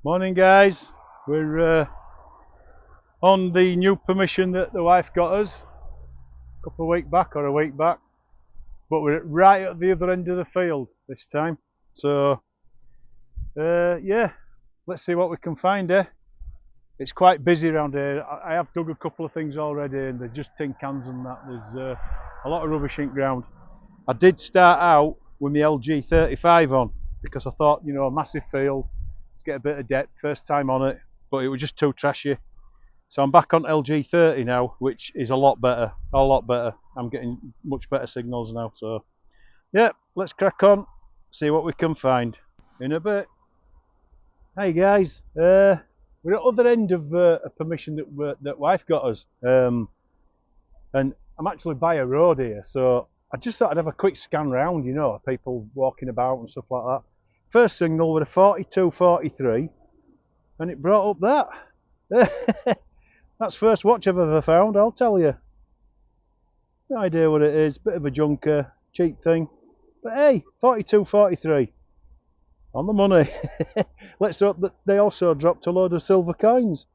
Morning guys, we're on the new permission that the wife got us a couple of weeks back or a week back, but we're right at the other end of the field this time. So yeah, let's see what we can find here. It's quite busy around here. I have dug a couple of things already and they're just tin cans and that. There's a lot of rubbish in ground. I did start out with my LG35 on because I thought, you know, a massive field, let's get a bit of depth, first time on it, but it was just too trashy. So I'm back on LG30 now, which is a lot better, I'm getting much better signals now. So yeah, let's crack on, see what we can find in a bit. Hey guys, we're at the other end of a permission that wife got us, and I'm actually by a road here, so I just thought I'd have a quick scan round, you know, people walking about and stuff like that. First signal with a 4243, and it brought up that. That's first watch I've ever found, I'll tell you. No idea what it is, bit of a junker, cheap thing. But hey, 4243. On the money. Let's hope that they also dropped a load of silver coins.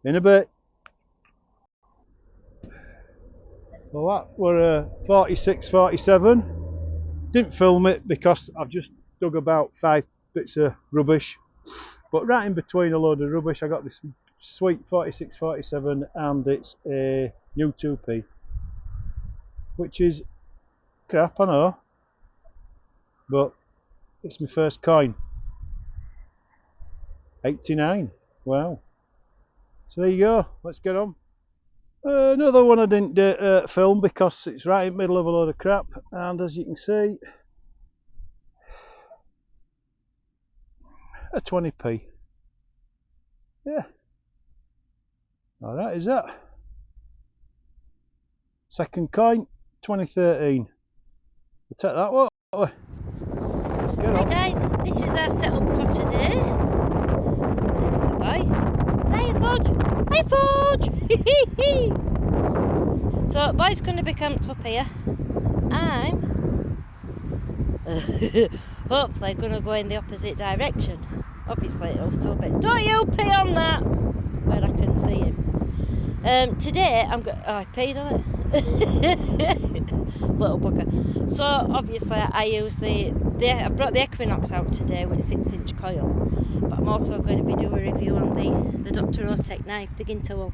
In a bit. Well, that were 46, 47. Didn't film it because I've just dug about 5 bits of rubbish. But right in between a load of rubbish, I got this sweet 46, 47, and it's a new 2p. Which is crap, I know. But it's my first coin. 89. Wow. So there you go. Let's get on. Another one I didn't film because it's right in the middle of a load of crap, and as you can see, a 20p. Yeah. Alright, is that? Second coin, 2013. We'll take that one. Let's get on. Hi guys, this is our setup for today. There's the boy. Say Fudge! Hi Fudge! So boy's going to be camped up here. I'm hopefully going to go in the opposite direction. Obviously it'll still be, don't you pee on that, where I can see him. Today I'm going, oh I peed on it. Little bugger. So obviously I use I brought the Equinox out today with a 6-inch coil, but I'm also going to be doing a review on the Dr. Otech knife digging tool.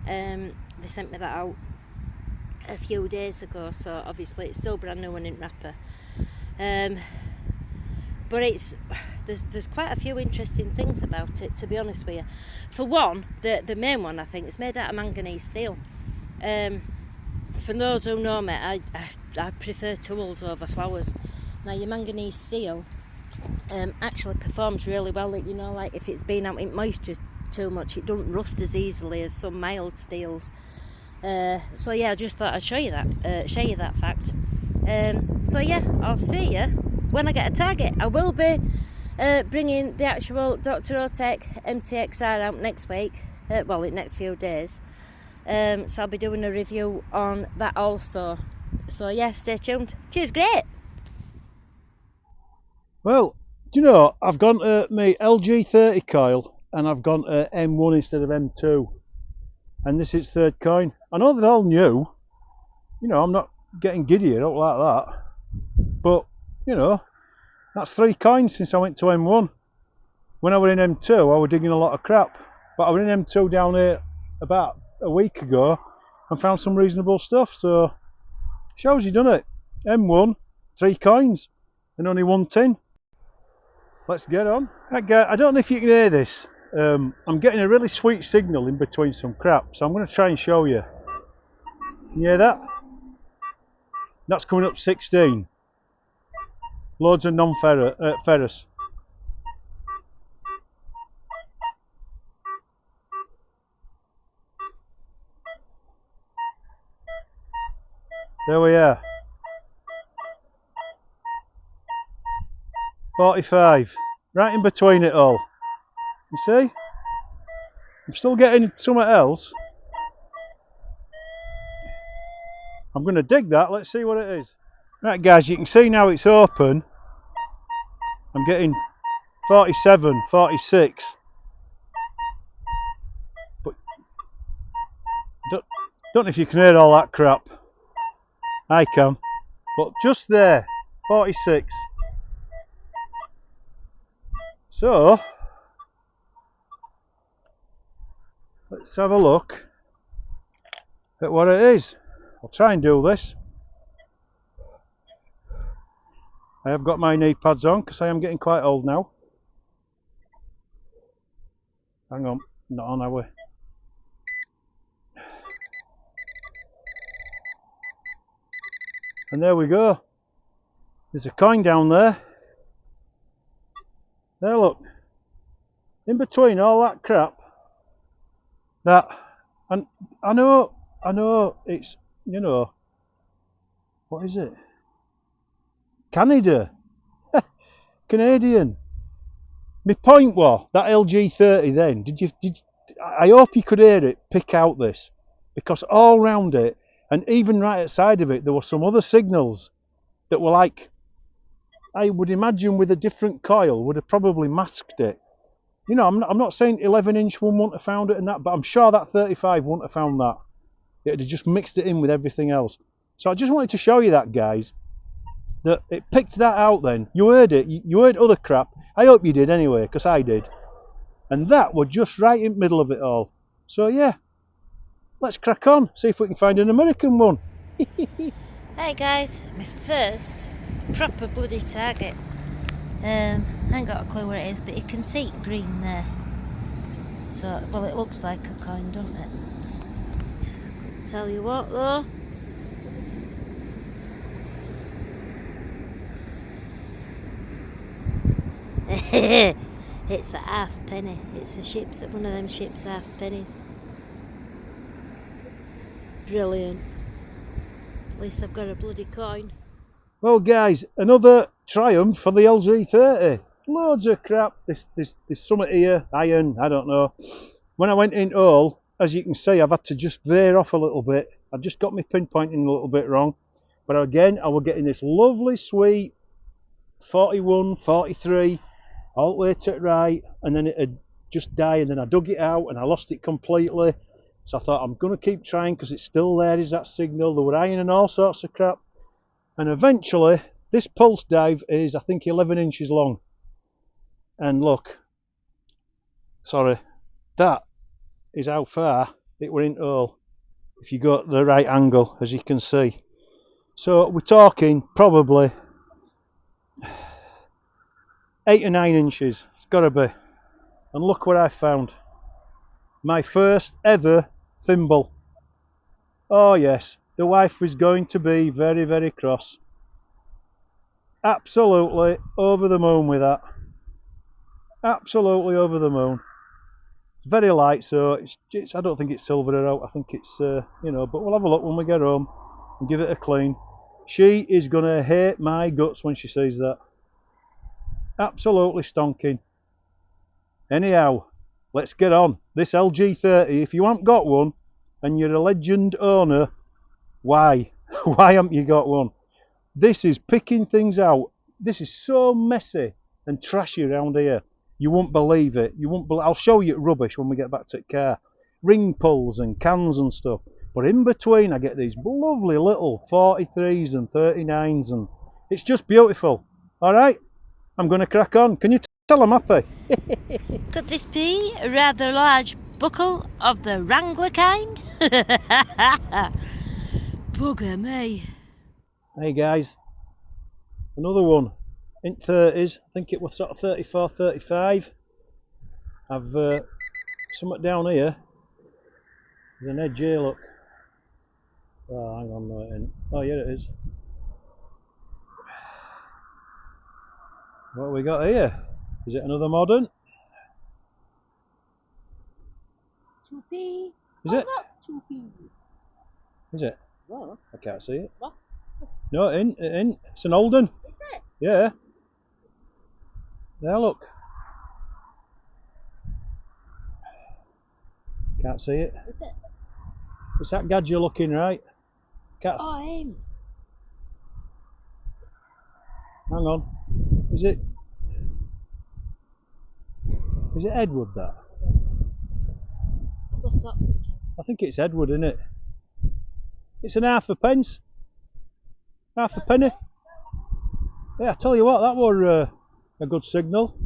They sent me that out a few days ago, so obviously it's still brand new and in wrapper. But there's quite a few interesting things about it, to be honest with you. For one, the main one I think is made out of manganese steel. For those who know me, I prefer tools over flowers. Now your manganese steel actually performs really well. You know, like if it's been out in moisture too much, it doesn't rust as easily as some mild steels. So yeah, I just thought I'd show you that fact. So yeah, I'll see you when I get a target. I will be bringing the actual Dr. Otech MTXR out next week. Well, in the next few days. So I'll be doing a review on that also. So yeah, stay tuned. Cheers, great. Well, do you know, I've gone to my LG30 coil and I've gone to M1 instead of M2. And this is third coin. I know they're all new. You know, I'm not getting giddy, I don't like that. But, you know, that's 3 coins since I went to M1. When I was in M2, I was digging a lot of crap. But I was in M2 down here about a week ago and found some reasonable stuff. So, shows you done it. M1, 3 coins and only 1 tin. Let's get on. I don't know if you can hear this. I'm getting a really sweet signal in between some crap, so I'm going to try and show you. Can you hear that? That's coming up 16. Loads of non-ferrous. There we are. 45. Right in between it all. You see? I'm still getting something else. I'm going to dig that. Let's see what it is. Right guys, you can see now it's open. I'm getting 47, 46. Don't know if you can hear all that crap. I can. But just there, 46. So, let's have a look at what it is. I'll try and do this. I have got my knee pads on because I am getting quite old now. Hang on, not on, are we? And there we go. There's a coin down there. There, look. In between all that crap, that, and I know it's, you know, what is it? Canada. Canadian. My point was, that LG30 then, I hope you could hear it pick out this, because all round it, and even right outside of it, there were some other signals that were like, I would imagine with a different coil, would have probably masked it. You know, I'm not saying 11-inch one wouldn't have found it and that, but I'm sure that 35 wouldn't have found that. It would have just mixed it in with everything else. So I just wanted to show you that, guys, that it picked that out then. You heard it, you heard other crap. I hope you did anyway, because I did. And that was just right in the middle of it all. So yeah, let's crack on, see if we can find an American one. Hey guys, my first proper bloody target. I ain't got a clue where it is, but you can see green there. So, well, it looks like a coin, doesn't it? Tell you what though, it's a halfpenny. It's a ship's, one of them ship's half pennies. Brilliant. At least I've got a bloody coin. Well guys, another triumph for the LG30. Loads of crap. There's something here, iron, I don't know. When I went in all, as you can see, I've had to just veer off a little bit. I've just got my pinpointing a little bit wrong. But again, I was getting this lovely sweet 41, 43, all the way to the right, and then it'd just die, and then I dug it out and I lost it completely. So I thought I'm going to keep trying because it's still there, is that signal. There were iron and all sorts of crap. And eventually, this pulsedive is, I think, 11 inches long. And look, sorry, that is how far it were in all, if you go at the right angle, as you can see. So we're talking probably 8 or 9 inches, it's got to be. And look what I found. My first ever thimble. Oh yes, the wife was going to be very, very cross. Absolutely over the moon with that. Absolutely over the moon. It's very light, so it's I don't think it's silvered out. I think it's you know, but we'll have a look when we get home and give it a clean. She is gonna hate my guts when she sees that. Absolutely stonking. Anyhow, let's get on. This LG30, if you haven't got one and you're a legend owner, why? Why haven't you got one? This is picking things out. This is so messy and trashy around here. You won't believe it. You won't believe. I'll show you rubbish when we get back to the car. Ring pulls and cans and stuff. But in between I get these lovely little 43s and 39s, and it's just beautiful. Alright, I'm going to crack on. Can you tell I'm happy? Could this be a rather large buckle of the Wrangler kind? Bugger me. Hey guys, another one in 30s. I think it was sort of 34, 35. I've something down here. There's an edge here, look. Oh, hang on, no it ain't. Oh, yeah, it is. What have we got here? Is it another modern? Choopy. Is it? Choopy. Is it? What? I can't see it. What? No, it ain't. It ain't. It's an old one. Is it? Yeah. There, look. Can't see it. Is it? It's that gadget looking, right? Can't. Oh, him. Hang on. Is it? Is it Edward that? I think it's Edward, isn't it? It's an half a pence. Half a penny. Yeah, I tell you what, that were a good signal.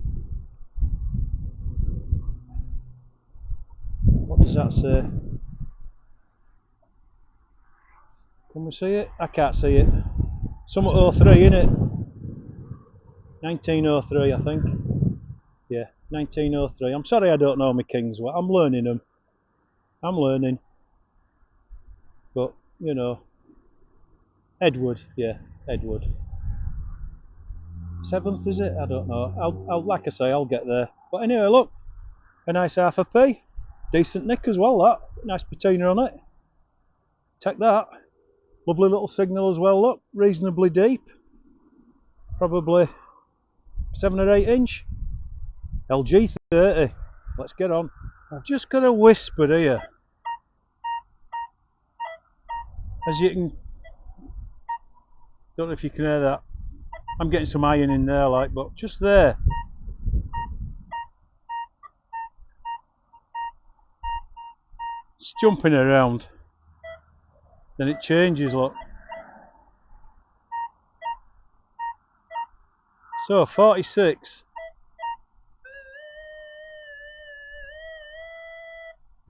What does that say? Can we see it? I can't see it. Some at 03, innit? 1903, I think. Yeah, 1903. I'm sorry I don't know my kings well. I'm learning them. I'm learning. But, you know. Edward, yeah, Edward. 7th, is it? I don't know. I'll like I say, I'll get there. But anyway, look. A nice half a p. Decent nick as well, that. Nice patina on it. Take that. Lovely little signal as well, look. Reasonably deep. Probably 7 or 8 inch. LG30. Let's get on. I've just got a whisper here. As you can... Don't know if you can hear that. I'm getting some iron in there, like, but just there. It's jumping around. Then it changes, look. So, 46.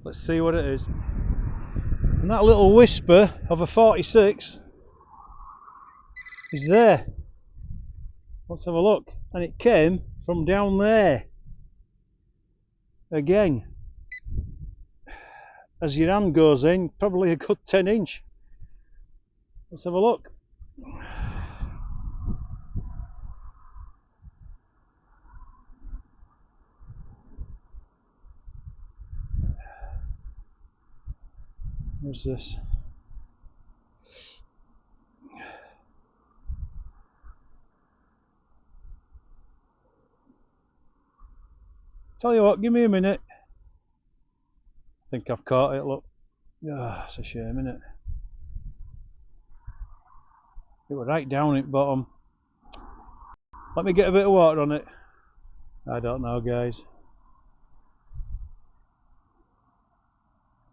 Let's see what it is. And that little whisper of a 46 is there. Let's have a look. And it came from down there. Again. As your hand goes in, probably a good 10 inch. Let's have a look. Where's this? Tell you what, give me a minute. I think I've caught it, look. Ah, it's a shame, isn't it? It was right down at bottom. Let me get a bit of water on it. I don't know, guys.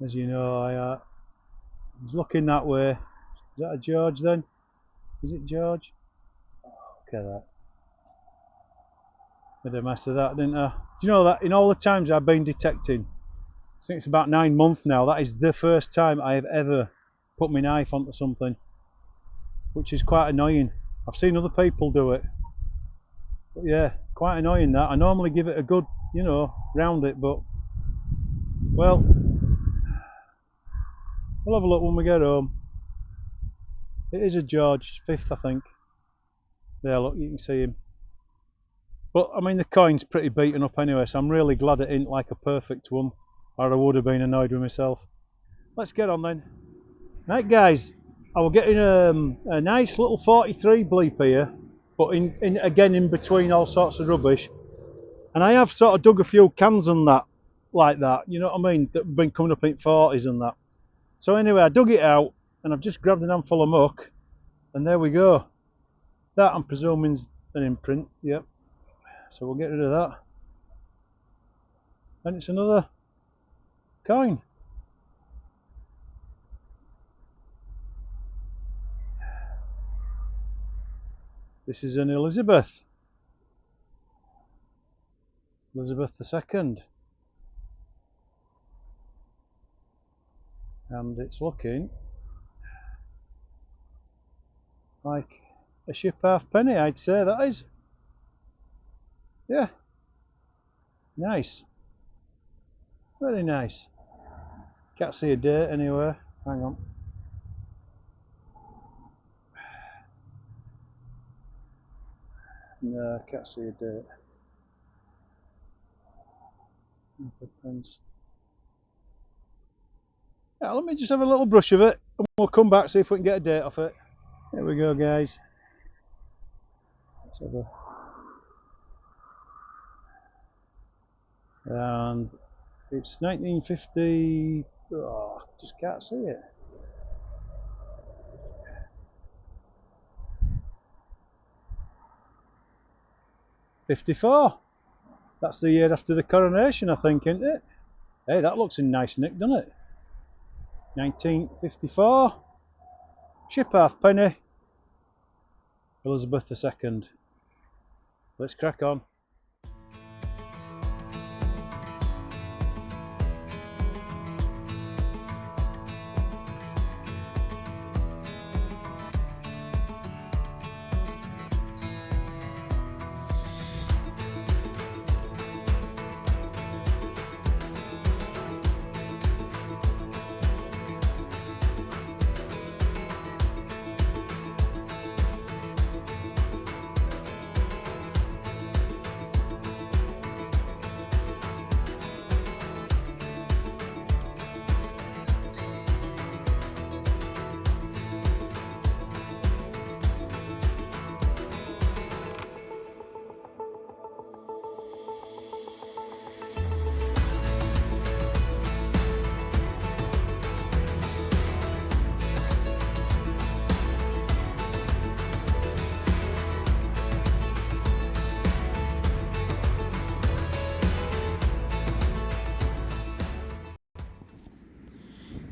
As you know, I was looking that way. Is that a George then? Is it George? Oh, look at that. Made a mess of that, didn't I? Do you know that in all the times I've been detecting, I think it's about 9 months now, that is the first time I have ever put my knife onto something, which is quite annoying. I've seen other people do it, but yeah, quite annoying that. I normally give it a good, you know, round it, but well, we'll have a look when we get home. It is a George, 5th I think. There, look, you can see him. But I mean, the coin's pretty beaten up anyway, so I'm really glad it ain't like a perfect one, or I would have been annoyed with myself. Let's get on then. Right guys, I will get in a nice little 43 bleep here, but again in between all sorts of rubbish. And I have sort of dug a few cans on that, like that, you know what I mean, that have been coming up in 40s and that. So anyway, I dug it out, and I've just grabbed an handful of muck, and there we go. That I'm presuming is an imprint, yep. So we'll get rid of that. And it's another coin. This is an Elizabeth. Elizabeth II. And it's looking like a ship halfpenny, I'd say that is. Yeah. Nice. Very nice. Can't see a date anywhere. Hang on. No, can't see a date. Yeah, let me just have a little brush of it and we'll come back, see if we can get a date off it. Here we go, guys. Let's have a... And it's 1950. Oh, just can't see it. '54. That's the year after the coronation, I think, isn't it? Hey, that looks a nice nick, doesn't it? 1954. Ship halfpenny, Elizabeth II. Let's crack on.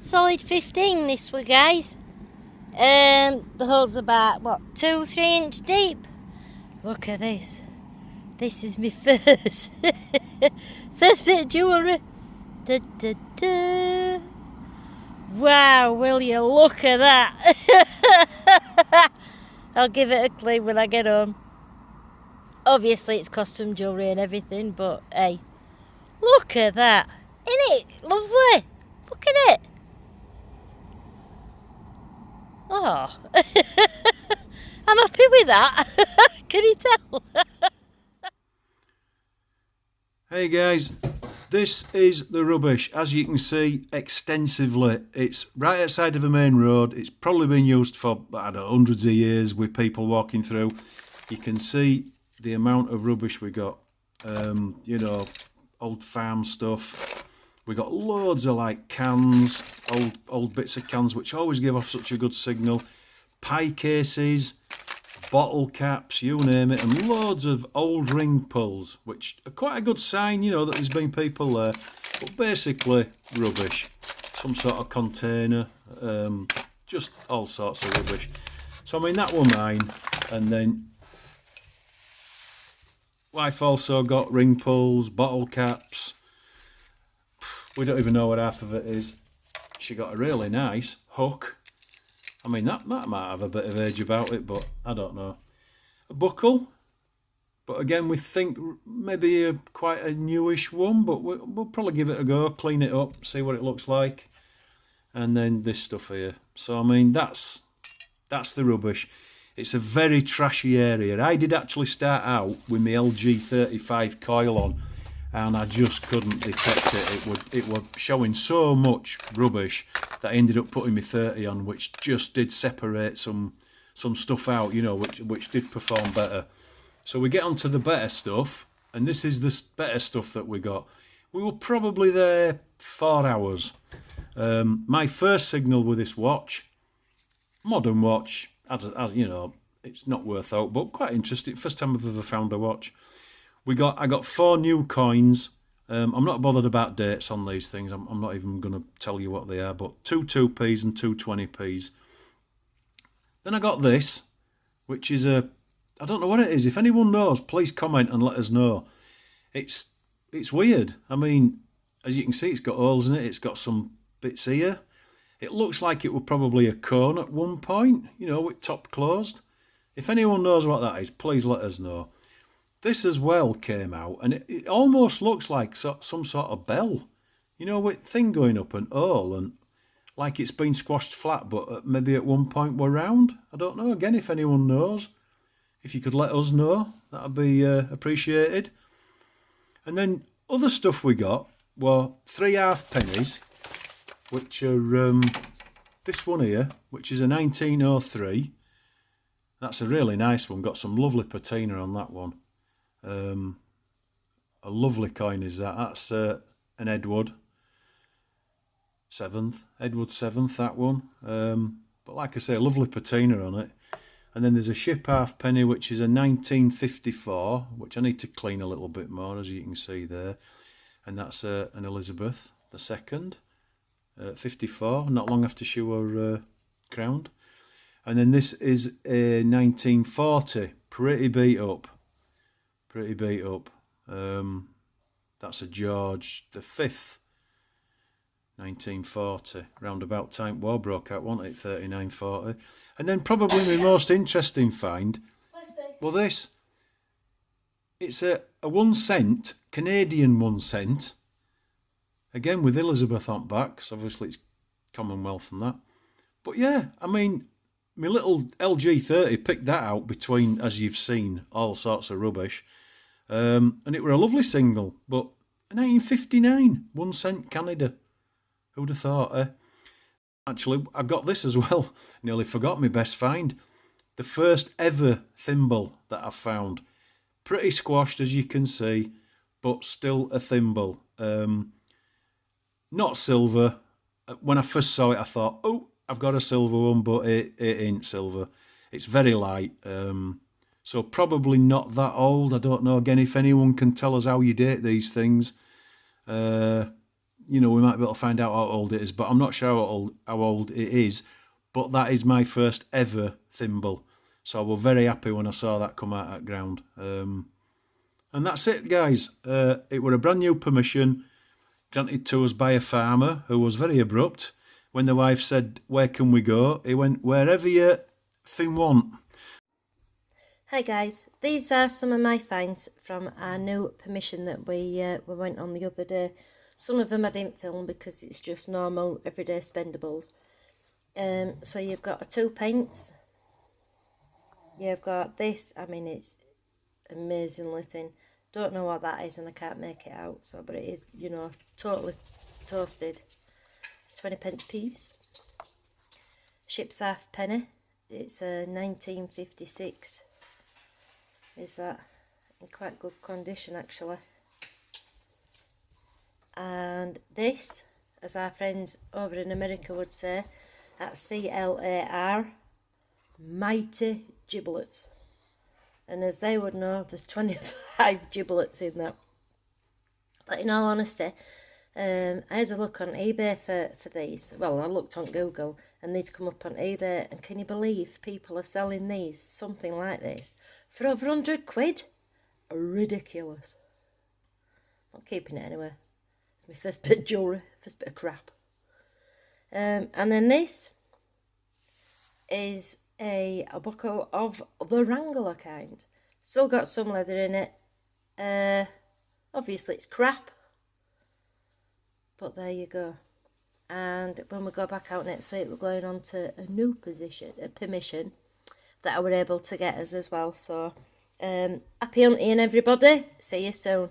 Solid 15 this one, guys. The hole's about, what, 2-3 inch deep? Look at this. This is my first first bit of jewellery. Da, da, da. Wow, will you look at that? I'll give it a clean when I get home. Obviously it's costume jewellery and everything, but hey, look at that. Isn't it lovely? Look at it. Oh, I'm happy with that. Can you tell? Hey guys, this is the rubbish. As you can see, extensively. It's right outside of a main road. It's probably been used for, I don't know, hundreds of years with people walking through. You can see the amount of rubbish we got. You know, old farm stuff. We got loads of like cans, old bits of cans which always give off such a good signal. Pie cases, bottle caps, you name it, and loads of old ring pulls, which are quite a good sign, you know, that there's been people there. But basically rubbish. Some sort of container, just all sorts of rubbish. So I mean, that were mine. And then wife also got ring pulls, bottle caps. We don't even know what half of it is. She got a really nice hook. I mean, that might have a bit of age about it, but I don't know. A buckle. But again, we think maybe quite a newish one, but we'll probably give it a go, clean it up, see what it looks like. And then this stuff here. So, I mean, that's the rubbish. It's a very trashy area. I did actually start out with my LG30 coil on, and I just couldn't detect it. It was showing so much rubbish that I ended up putting my 30 on, which just did separate some stuff out, you know, which did perform better. So we get on to the better stuff, and this is the better stuff that we got. We were probably there 4 hours. My first signal with this watch, modern watch, as you know, it's not worth out, but quite interesting. First time I've ever found a watch. I got 4 new coins. I'm not bothered about dates on these things. I'm not even going to tell you what they are, but 2 2p's and 2 20p's. Then I got this, which is I don't know what it is. If anyone knows, please comment and let us know. It's weird. I mean, as you can see, it's got holes in it. It's got some bits here. It looks like it was probably a cone at one point, you know, with top closed. If anyone knows what that is, please let us know. This as well came out, and it almost looks like some sort of bell, you know, with thing going up an hole, and like it's been squashed flat, but maybe at one point were round. I don't know. Again, if anyone knows, if you could let us know, that would be appreciated. And then other stuff we got were 3 halfpennies, which are this one here, which is a 1903. That's a really nice one. Got some lovely patina on that one. A lovely coin is that. That's an Edward 7th. Edward 7th, that one. But like I say, a lovely patina on it. And then there's a ship halfpenny, which is a 1954, which I need to clean a little bit more, as you can see there. And that's an Elizabeth II, 54, not long after she were crowned. And then this is a 1940, pretty beat up. Pretty beat up. That's a George V, 1940. Round about time war broke out, wasn't it? 39, 40. And then probably my most interesting find, well, this. It's a 1 cent, Canadian 1 cent. Again, with Elizabeth on back, because obviously it's Commonwealth and that. But yeah, I mean, my little LG30 picked that out between, as you've seen, all sorts of rubbish. And it were a lovely single, but 1959, 1 cent Canada. Who'd have thought, eh? Actually, I got this as well. Nearly forgot my best find. The first ever thimble that I've found. Pretty squashed, as you can see, but still a thimble. Not silver. When I first saw it, I thought, oh, I've got a silver one, but it ain't silver. It's very light. So probably not that old. I don't know, again, if anyone can tell us how you date these things. You know, we might be able to find out how old it is, but I'm not sure how old it is. But that is my first ever thimble. So I was very happy when I saw that come out at ground. And that's it, guys. It were a brand new permission granted to us by a farmer who was very abrupt. When the wife said, "Where can we go?" he went, "Wherever you thing want." Hi guys, these are some of my finds from our new permission that we went on the other day. Some of them I didn't film because it's just normal everyday spendables. So you've got a 2 pence. You've got this. I mean, it's amazingly thin. Don't know what that is and I can't make it out. So, but it is, you know, totally toasted. 20 pence piece. Ship's halfpenny. It's a 1956. Is that in quite good condition actually? And this, as our friends over in America would say, that's CLAR, mighty giblets. And as they would know, there's 25 giblets in that. But in all honesty, I had a look on eBay for these. Well, I looked on Google and these come up on eBay. And can you believe people are selling these, something like this, for over 100 quid? Ridiculous. Not keeping it anyway. It's my first bit of jewellery, first bit of crap. And then this is a buckle of the Wrangler kind. Still got some leather in it. Obviously it's crap. But there you go. And when we go back out next week, we're going on to a new permission that I were able to get us as well. So, happy hunting everybody. See you soon.